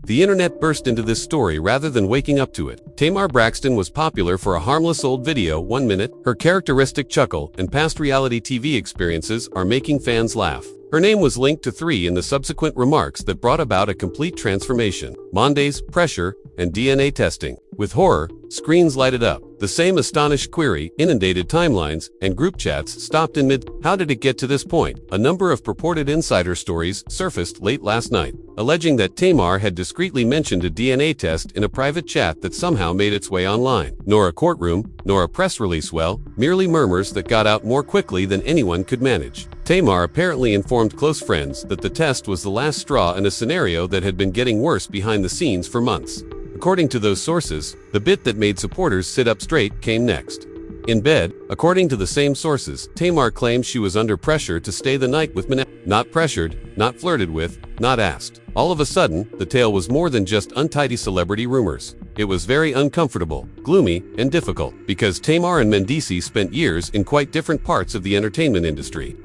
The internet burst into this story rather than waking up to it. Tamar Braxton was popular for a harmless old video, 1 minute. Her characteristic chuckle and past reality TV experiences are making fans laugh. Her name was linked to 3 in the subsequent remarks that brought about a complete transformation: Mendeecees, pressure, and DNA testing. With horror, screens lighted up. The same astonished query inundated timelines, and group chats stopped in mid. How did it get to this point? A number of purported insider stories surfaced late last night, alleging that Tamar had discreetly mentioned a DNA test in a private chat that somehow made its way online. Nor a courtroom, nor a press release, merely murmurs that got out more quickly than anyone could manage. Tamar apparently informed close friends that the test was the last straw in a scenario that had been getting worse behind the scenes for months. According to those sources, the bit that made supporters sit up straight came next. In bed, according to the same sources, Tamar claimed she was under pressure to stay the night with Mendeecees. Not pressured, not flirted with, not asked. All of a sudden, the tale was more than just untidy celebrity rumors. It was very uncomfortable, gloomy, and difficult, because Tamar and Mendeecees spent years in quite different parts of the entertainment industry.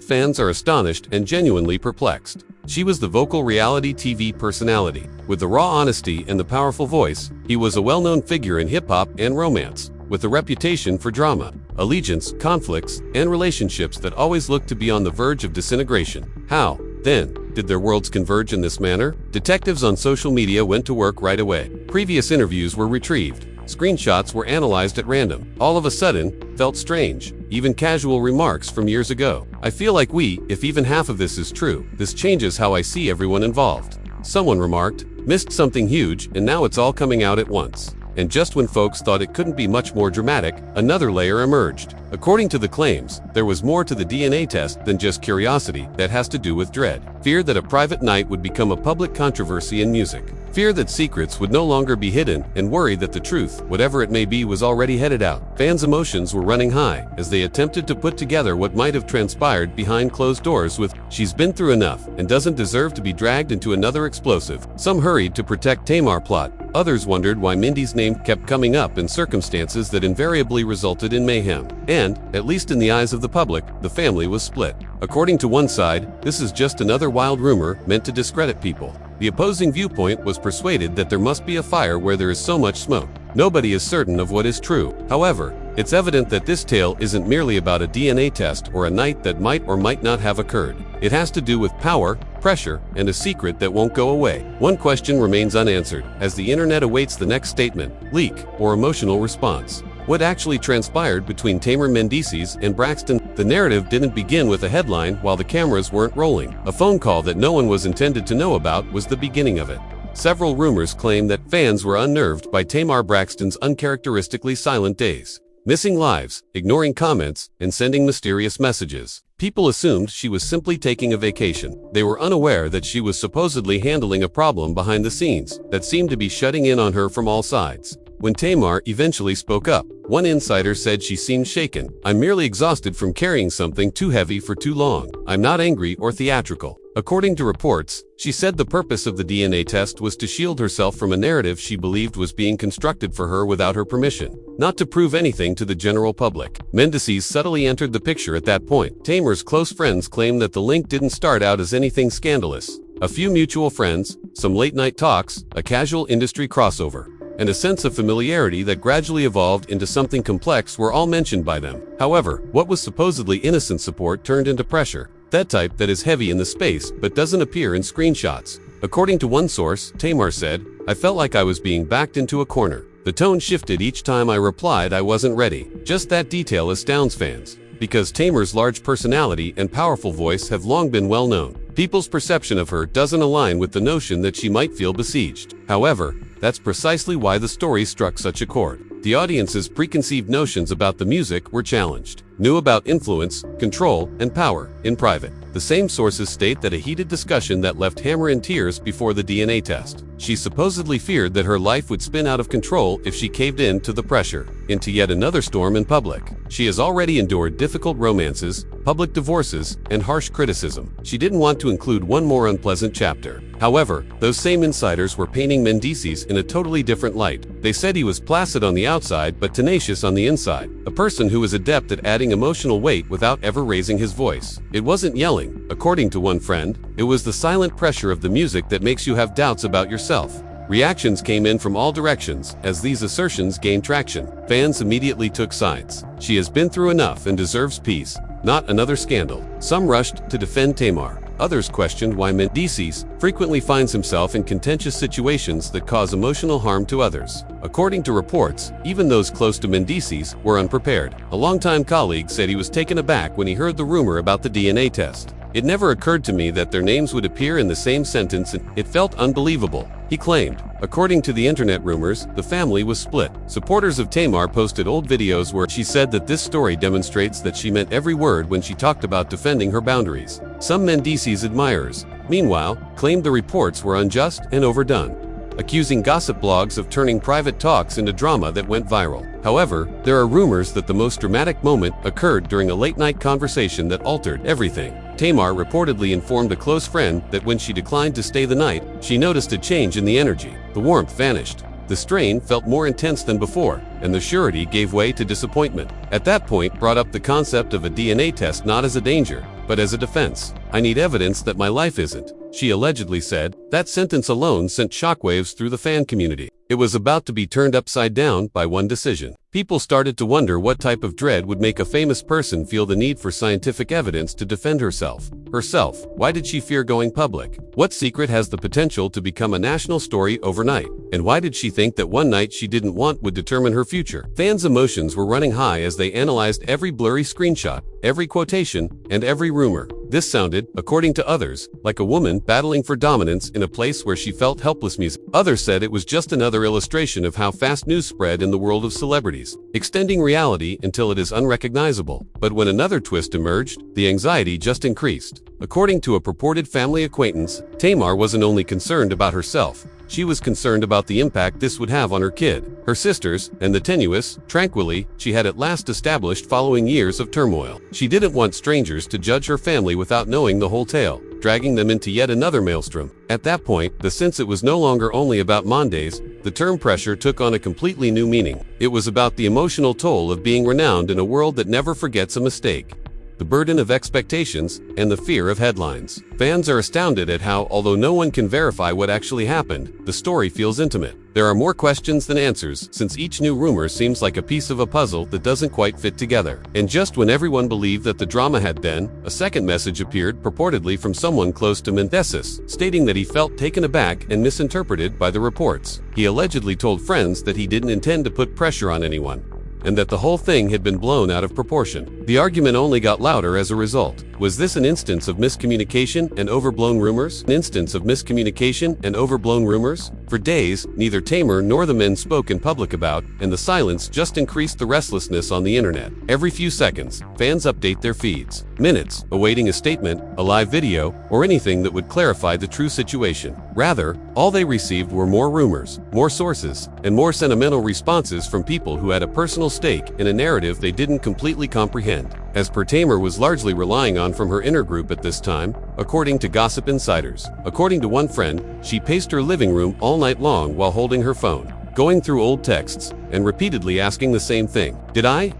Fans are astonished and genuinely perplexed. She was the vocal reality TV personality. With the raw honesty and the powerful voice, he was a well-known figure in hip-hop and romance, with a reputation for drama, allegiance, conflicts, and relationships that always looked to be on the verge of disintegration. How, then, did their worlds converge in this manner? Detectives on social media went to work right away. Previous interviews were retrieved. Screenshots were analyzed at random. All of a sudden, felt strange. Even casual remarks from years ago. I feel like if even half of this is true, this changes how I see everyone involved. Someone remarked, missed something huge, and now it's all coming out at once. And just when folks thought it couldn't be much more dramatic, another layer emerged. According to the claims, there was more to the DNA test than just curiosity that has to do with dread. Fear that a private night would become a public controversy in music. Fear that secrets would no longer be hidden, and worry that the truth, whatever it may be, was already headed out. Fans' emotions were running high as they attempted to put together what might have transpired behind closed doors with, "She's been through enough and doesn't deserve to be dragged into another explosive." Some hurried to protect Tamar plot. Others wondered why Mindy's name kept coming up in circumstances that invariably resulted in mayhem. And, at least in the eyes of the public, the family was split. According to one side, this is just another wild rumor meant to discredit people. The opposing viewpoint was persuaded that there must be a fire where there is so much smoke. Nobody is certain of what is true. However, it's evident that this tale isn't merely about a DNA test or a night that might or might not have occurred. It has to do with power, pressure, and a secret that won't go away. One question remains unanswered, as the internet awaits the next statement, leak, or emotional response. What actually transpired between Tamar Mendeecees and Braxton? The narrative didn't begin with a headline while the cameras weren't rolling. A phone call that no one was intended to know about was the beginning of it. Several rumors claim that fans were unnerved by Tamar Braxton's uncharacteristically silent days, missing lives, ignoring comments, and sending mysterious messages. People assumed she was simply taking a vacation. They were unaware that she was supposedly handling a problem behind the scenes that seemed to be shutting in on her from all sides. When Tamar eventually spoke up, one insider said she seemed shaken. "I'm merely exhausted from carrying something too heavy for too long. I'm not angry or theatrical." According to reports, she said the purpose of the DNA test was to shield herself from a narrative she believed was being constructed for her without her permission, not to prove anything to the general public. Mendeecees subtly entered the picture at that point. Tamar's close friends claim that the link didn't start out as anything scandalous. A few mutual friends, some late-night talks, a casual industry crossover, and a sense of familiarity that gradually evolved into something complex were all mentioned by them. However, what was supposedly innocent support turned into pressure, that type that is heavy in the space but doesn't appear in screenshots. According to one source, Tamar said, "I felt like I was being backed into a corner. The tone shifted each time I replied I wasn't ready." Just that detail astounds fans, because Tamar's large personality and powerful voice have long been well known. People's perception of her doesn't align with the notion that she might feel besieged. However, that's precisely why the story struck such a chord. The audience's preconceived notions about the music were challenged. Knew about influence, control, and power in private. The same sources state that a heated discussion that left Tamar in tears before the DNA test. She supposedly feared that her life would spin out of control if she caved in to the pressure, into yet another storm in public. She has already endured difficult romances, public divorces, and harsh criticism. She didn't want to include one more unpleasant chapter. However, those same insiders were painting Mendeecees in a totally different light. They said he was placid on the outside but tenacious on the inside, a person who was adept at adding emotional weight without ever raising his voice. It wasn't yelling, according to one friend, it was the silent pressure of the music that makes you have doubts about yourself. Reactions came in from all directions as these assertions gained traction. Fans immediately took sides. She has been through enough and deserves peace, not another scandal. Some rushed to defend Tamar. Others questioned why Mendeecees frequently finds himself in contentious situations that cause emotional harm to others. According to reports, even those close to Mendeecees were unprepared. A longtime colleague said he was taken aback when he heard the rumor about the DNA test. It never occurred to me that their names would appear in the same sentence, and it felt unbelievable, he claimed. According to the internet rumors, the family was split. Supporters of Tamar posted old videos where she said that this story demonstrates that she meant every word when she talked about defending her boundaries. Some Mendeecees admirers, meanwhile, claimed the reports were unjust and overdone, accusing gossip blogs of turning private talks into drama that went viral. However, there are rumors that the most dramatic moment occurred during a late-night conversation that altered everything. Tamar reportedly informed a close friend that when she declined to stay the night, she noticed a change in the energy. The warmth vanished. The strain felt more intense than before, and the surety gave way to disappointment. At that point, brought up the concept of a DNA test not as a danger, but as a defense. I need evidence that my life isn't, she allegedly said. That sentence alone sent shockwaves through the fan community. It was about to be turned upside down by one decision. People started to wonder what type of dread would make a famous person feel the need for scientific evidence to defend herself. Why did she fear going public? What secret has the potential to become a national story overnight? And why did she think that one night she didn't want would determine her future? Fans' emotions were running high as they analyzed every blurry screenshot, every quotation, and every rumor. This sounded, according to others, like a woman battling for dominance in a place where she felt helpless. Others said it was just another illustration of how fast news spread in the world of celebrities, extending reality until it is unrecognizable. But when another twist emerged, the anxiety just increased. According to a purported family acquaintance, Tamar wasn't only concerned about herself. She was concerned about the impact this would have on her kid, her sisters, and the tenuous tranquility she had at last established following years of turmoil. She didn't want strangers to judge her family without knowing the whole tale, dragging them into yet another maelstrom. At that point, since it was no longer only about Mendeecees, the term pressure took on a completely new meaning. It was about the emotional toll of being renowned in a world that never forgets a mistake, the burden of expectations, and the fear of headlines. Fans are astounded at how, although no one can verify what actually happened, the story feels intimate. There are more questions than answers, since each new rumor seems like a piece of a puzzle that doesn't quite fit together. And just when everyone believed that the drama had been, a second message appeared, purportedly from someone close to Mendeecees, stating that he felt taken aback and misinterpreted by the reports. He allegedly told friends that he didn't intend to put pressure on anyone, and that the whole thing had been blown out of proportion. The argument only got louder as a result. Was this an instance of miscommunication and overblown rumors? An instance of miscommunication and overblown rumors? For days, neither Tamar nor the men spoke in public about, and the silence just increased the restlessness on the internet. Every few seconds, fans update their feeds, minutes, awaiting a statement, a live video, or anything that would clarify the true situation. Rather, all they received were more rumors, more sources, and more sentimental responses from people who had a personal stake in a narrative they didn't completely comprehend. As per Tamar was largely relying on from her inner group at this time, according to gossip insiders. According to one friend, she paced her living room all night long while holding her phone, going through old texts, and repeatedly asking the same thing.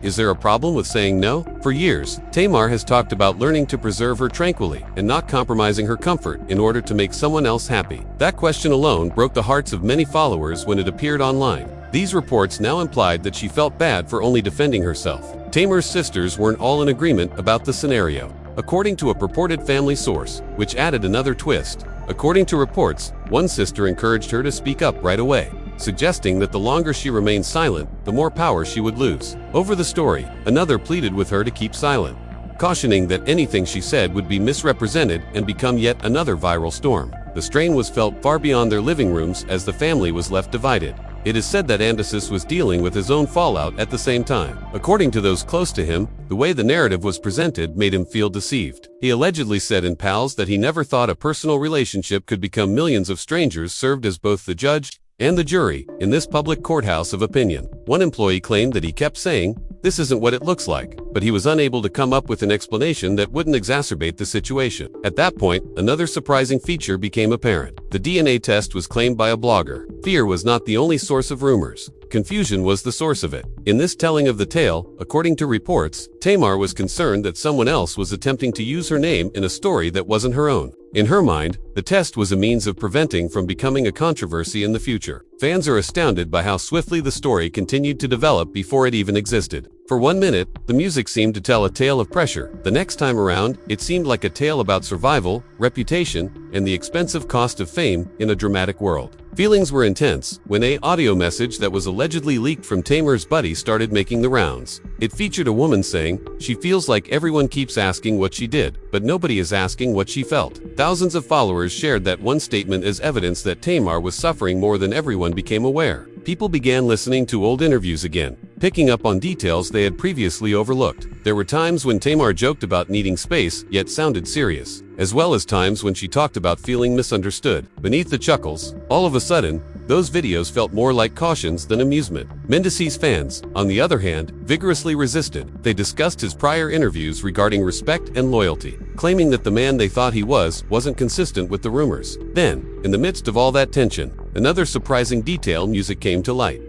Is there a problem with saying no? For years, Tamar has talked about learning to preserve her tranquility and not compromising her comfort in order to make someone else happy. That question alone broke the hearts of many followers when it appeared online. These reports now implied that she felt bad for only defending herself. Tamar's sisters weren't all in agreement about the scenario, according to a purported family source, which added another twist. According to reports, one sister encouraged her to speak up right away, suggesting that the longer she remained silent, the more power she would lose over the story. Another pleaded with her to keep silent, cautioning that anything she said would be misrepresented and become yet another viral storm. The strain was felt far beyond their living rooms as the family was left divided. It is said that Mendeecees was dealing with his own fallout at the same time. According to those close to him, the way the narrative was presented made him feel deceived. He allegedly said in Pals that he never thought a personal relationship could become millions of strangers served as both the judge and the jury in this public courthouse of opinion. One employee claimed that he kept saying, this isn't what it looks like. But he was unable to come up with an explanation that wouldn't exacerbate the situation. At that point, another surprising feature became apparent. The DNA test was claimed by a blogger. Fear was not the only source of rumors. Confusion was the source of it. In this telling of the tale, according to reports, Tamar was concerned that someone else was attempting to use her name in a story that wasn't her own. In her mind, the test was a means of preventing from becoming a controversy in the future. Fans are astounded by how swiftly the story continued to develop before it even existed. For 1 minute, the music seemed to tell a tale of pressure. The next time around, it seemed like a tale about survival, reputation, and the expensive cost of fame in a dramatic world. Feelings were intense when an audio message that was allegedly leaked from Tamar's buddy started making the rounds. It featured a woman saying, "She feels like everyone keeps asking what she did, but nobody is asking what she felt." Thousands of followers shared that one statement as evidence that Tamar was suffering more than everyone became aware. People began listening to old interviews again, picking up on details they had previously overlooked. There were times when Tamar joked about needing space, yet sounded serious, as well as times when she talked about feeling misunderstood. Beneath the chuckles, all of a sudden, those videos felt more like cautions than amusement. Mendeecees fans, on the other hand, vigorously resisted. They discussed his prior interviews regarding respect and loyalty, claiming that the man they thought he wasn't consistent with the rumors. Then, in the midst of all that tension, another surprising detail music came to light.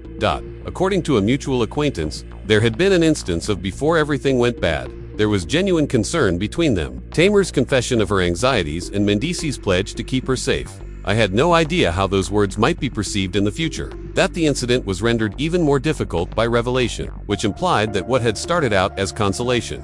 According to a mutual acquaintance, there had been an instance of before everything went bad. There was genuine concern between them. Tamar's confession of her anxieties and Mendeecees' pledge to keep her safe. I had no idea how those words might be perceived in the future. That the incident was rendered even more difficult by revelation, which implied that what had started out as consolation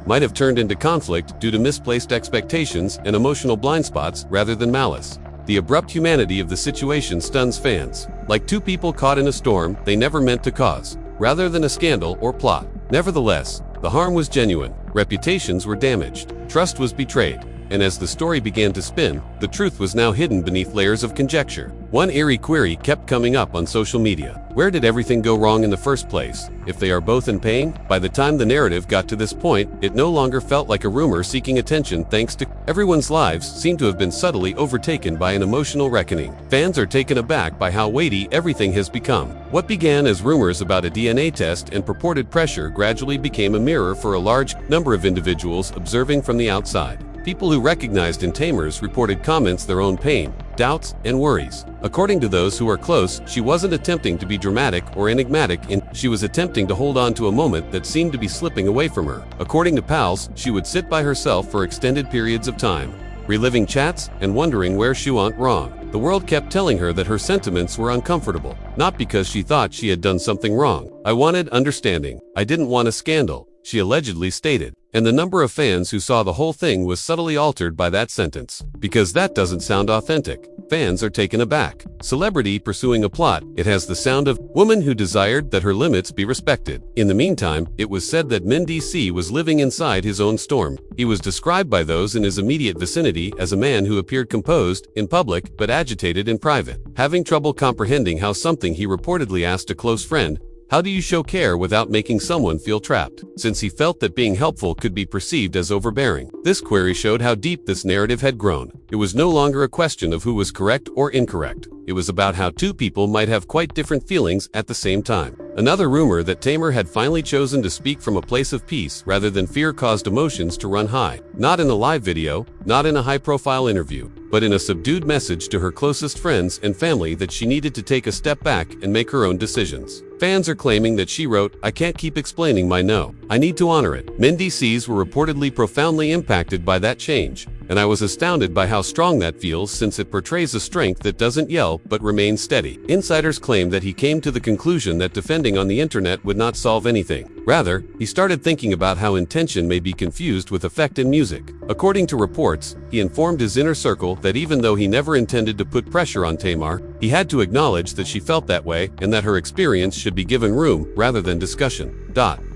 might have turned into conflict due to misplaced expectations and emotional blind spots rather than malice. The abrupt humanity of the situation stuns fans. Like two people caught in a storm they never meant to cause, rather than a scandal or plot. Nevertheless, the harm was genuine. Reputations were damaged. Trust was betrayed. And as the story began to spin, the truth was now hidden beneath layers of conjecture. One eerie query kept coming up on social media. Where did everything go wrong in the first place? If they are both in pain? By the time the narrative got to this point, it no longer felt like a rumor seeking attention thanks to everyone's lives seemed to have been subtly overtaken by an emotional reckoning. Fans are taken aback by how weighty everything has become. What began as rumors about a DNA test and purported pressure gradually became a mirror for a large number of individuals observing from the outside. People who recognized in Tamar's reported comments their own pain, doubts, and worries. According to those who are close, she wasn't attempting to be dramatic or enigmatic, she was attempting to hold on to a moment that seemed to be slipping away from her. According to pals, she would sit by herself for extended periods of time, reliving chats and wondering where she went wrong. The world kept telling her that her sentiments were uncomfortable, not because she thought she had done something wrong. "I wanted understanding. I didn't want a scandal," she allegedly stated. And the number of fans who saw the whole thing was subtly altered by that sentence. Because that doesn't sound authentic. Fans are taken aback. Celebrity pursuing a plot, it has the sound of woman who desired that her limits be respected. In the meantime, it was said that Mendeecees was living inside his own storm. He was described by those in his immediate vicinity as a man who appeared composed in public but agitated in private, having trouble comprehending how something he reportedly asked a close friend, "How do you show care without making someone feel trapped?" since he felt that being helpful could be perceived as overbearing. This query showed how deep this narrative had grown. It was no longer a question of who was correct or incorrect. It was about how two people might have quite different feelings at the same time. Another rumor that Tamar had finally chosen to speak from a place of peace rather than fear caused emotions to run high. Not in a live video, not in a high-profile interview, but in a subdued message to her closest friends and family that she needed to take a step back and make her own decisions. Fans are claiming that she wrote, "I can't keep explaining my no. I need to honor it." Mendeecees were reportedly profoundly impacted by that change, and I was astounded by how strong that feels since it portrays a strength that doesn't yell but remains steady. Insiders claim that he came to the conclusion that defending on the internet would not solve anything. Rather, he started thinking about how intention may be confused with effect in music. According to reports, he informed his inner circle that even though he never intended to put pressure on Tamar, he had to acknowledge that she felt that way and that her experience should be given room rather than discussion.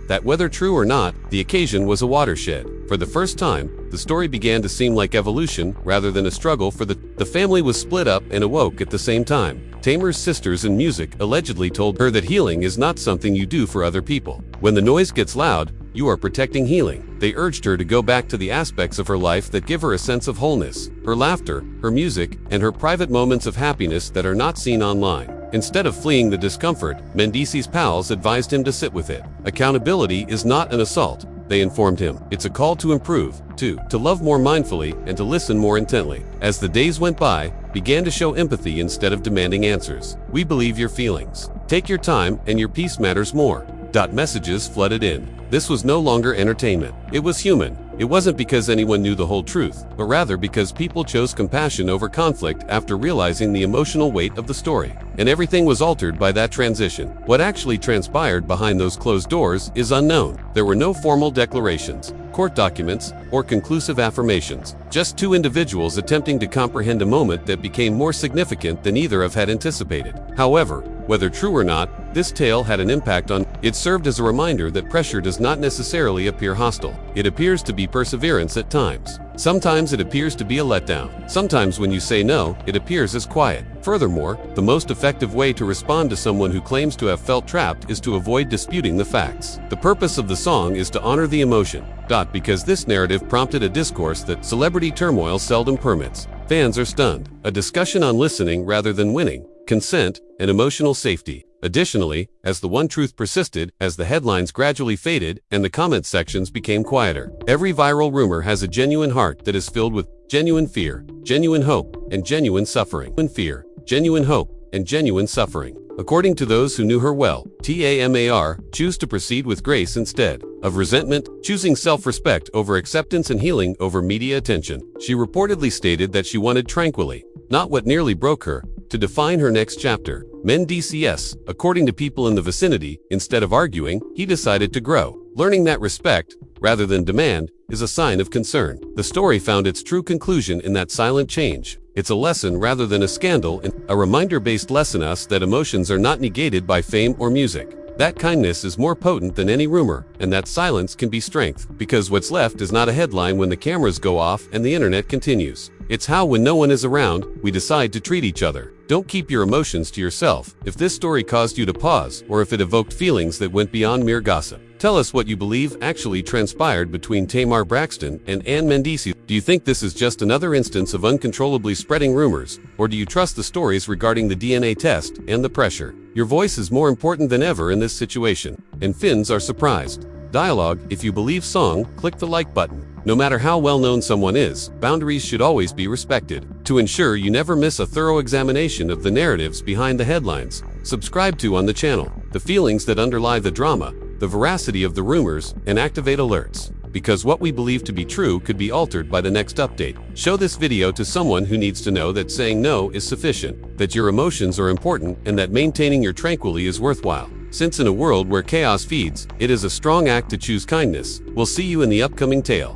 That whether true or not, the occasion was a watershed. For the first time, the story began to seem like evolution rather than a struggle for the family was split up and awoke at the same time. Tamar's sisters in music allegedly told her that healing is not something you do for other people. When the noise gets loud, you are protecting healing. They urged her to go back to the aspects of her life that give her a sense of wholeness, her laughter, her music, and her private moments of happiness that are not seen online. Instead of fleeing the discomfort, Mendeecees' pals advised him to sit with it. Accountability is not an assault, they informed him. It's a call to improve, to love more mindfully, and to listen more intently. As the days went by, began to show empathy instead of demanding answers. We believe your feelings. Take your time, and your peace matters more. Messages flooded in. This was no longer entertainment. It was human. It wasn't because anyone knew the whole truth, but rather because people chose compassion over conflict after realizing the emotional weight of the story. And everything was altered by that transition. What actually transpired behind those closed doors is unknown. There were no formal declarations, court documents, or conclusive affirmations. Just two individuals attempting to comprehend a moment that became more significant than either of had anticipated. However, whether true or not, this tale had an impact on. It served as a reminder that pressure does not necessarily appear hostile. It appears to be perseverance at times. Sometimes it appears to be a letdown. Sometimes when you say no, it appears as quiet. Furthermore, the most effective way to respond to someone who claims to have felt trapped is to avoid disputing the facts. The purpose of the song is to honor the emotion. Because this narrative prompted a discourse that celebrity turmoil seldom permits. Fans are stunned. A discussion on listening rather than winning, consent, and emotional safety. Additionally, as the one truth persisted, as the headlines gradually faded and the comment sections became quieter, every viral rumor has a genuine heart that is filled with genuine fear, genuine hope, and genuine suffering. Fear, genuine hope, and genuine suffering. According to those who knew her well, Tamar choose to proceed with grace instead of resentment, choosing self-respect over acceptance and healing over media attention. She reportedly stated that she wanted tranquility, not what nearly broke her, to define her next chapter. Mendeecees, according to people in the vicinity, instead of arguing, he decided to grow. Learning that respect, rather than demand, is a sign of concern. The story found its true conclusion in that silent change. It's a lesson rather than a scandal, and a reminder-based lesson us that emotions are not negated by fame or music. That kindness is more potent than any rumor, and that silence can be strength, because what's left is not a headline when the cameras go off and the internet continues. It's how, when no one is around, we decide to treat each other. Don't keep your emotions to yourself. If this story caused you to pause, or if it evoked feelings that went beyond mere gossip, tell us what you believe actually transpired between Tamar Braxton and Mendeecees. Do you think this is just another instance of uncontrollably spreading rumors, or do you trust the stories regarding the DNA test and the pressure? Your voice is more important than ever in this situation, and Finns are surprised. Dialogue. If you believe song, click the like button. No matter how well-known someone is, boundaries should always be respected. To ensure you never miss a thorough examination of the narratives behind the headlines, subscribe to on the channel, the feelings that underlie the drama, the veracity of the rumors, and activate alerts. Because what we believe to be true could be altered by the next update. Show this video to someone who needs to know that saying no is sufficient, that your emotions are important, and that maintaining your tranquility is worthwhile. Since in a world where chaos feeds, it is a strong act to choose kindness. We'll see you in the upcoming tale.